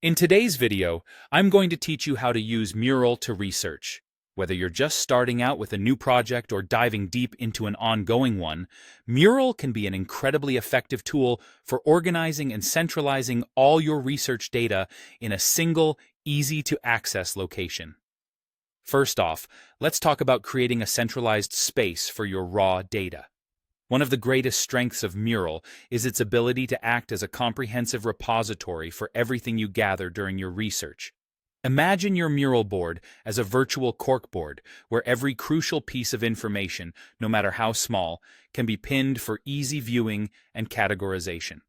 In today's video, I'm going to teach you how to use Mural to research. Whether you're just starting out with a new project or diving deep into an ongoing one, Mural can be an incredibly effective tool for organizing and centralizing all your research data in a single, easy-to-access location. First off, let's talk about creating a centralized space for your raw data. One of the greatest strengths of Mural is its ability to act as a comprehensive repository for everything you gather during your research. Imagine your Mural board as a virtual corkboard where every crucial piece of information, no matter how small, can be pinned for easy viewing and categorization.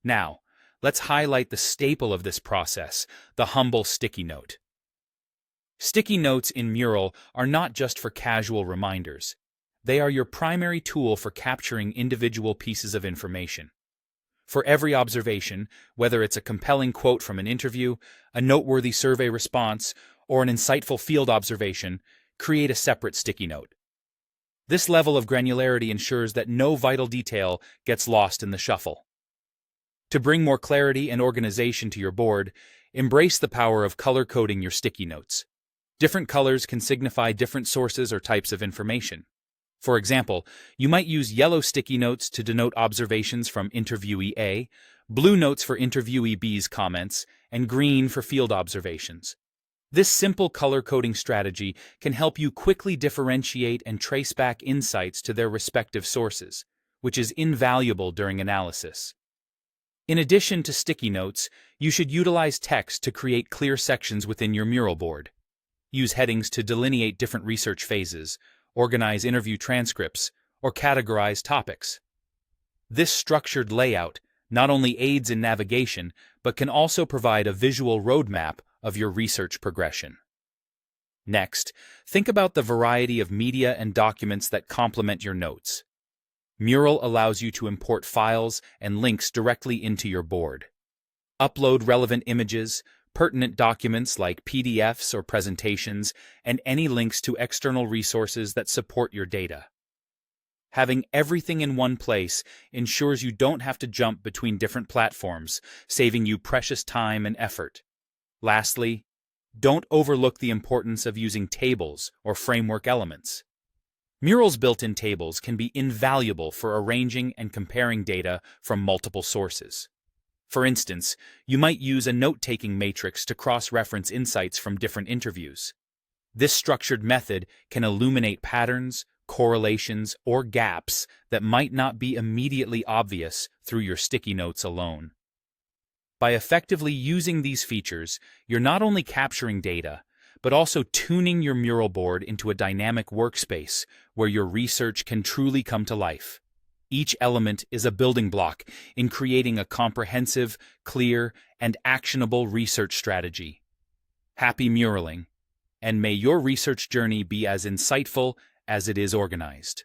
Now, let's highlight the staple of this process, the humble sticky note. Sticky notes in Mural are not just for casual reminders. They are your primary tool for capturing individual pieces of information. For every observation, whether it's a compelling quote from an interview, a noteworthy survey response, or an insightful field observation, create a separate sticky note. This level of granularity ensures that no vital detail gets lost in the shuffle. To bring more clarity and organization to your board, embrace the power of color-coding your sticky notes. Different colors can signify different sources or types of information. For example, you might use yellow sticky notes to denote observations from interviewee A, blue notes for interviewee B's comments, and green for field observations. This simple color-coding strategy can help you quickly differentiate and trace back insights to their respective sources, which is invaluable during analysis. In addition to sticky notes, you should utilize text to create clear sections within your Mural board. Use headings to delineate different research phases, organize interview transcripts, or categorize topics. This structured layout not only aids in navigation, but can also provide a visual roadmap of your research progression. Next, think about the variety of media and documents that complement your notes. Mural allows you to import files and links directly into your board. Upload relevant images, pertinent documents like PDFs or presentations, and any links to external resources that support your data. Having everything in one place ensures you don't have to jump between different platforms, saving you precious time and effort. Lastly, don't overlook the importance of using tables or framework elements. Mural's built-in tables can be invaluable for arranging and comparing data from multiple sources. For instance, you might use a note-taking matrix to cross-reference insights from different interviews. This structured method can illuminate patterns, correlations, or gaps that might not be immediately obvious through your sticky notes alone. By effectively using these features, you're not only capturing data, but also tuning your Mural board into a dynamic workspace where your research can truly come to life. Each element is a building block in creating a comprehensive, clear, and actionable research strategy. Happy muraling, and may your research journey be as insightful as it is organized.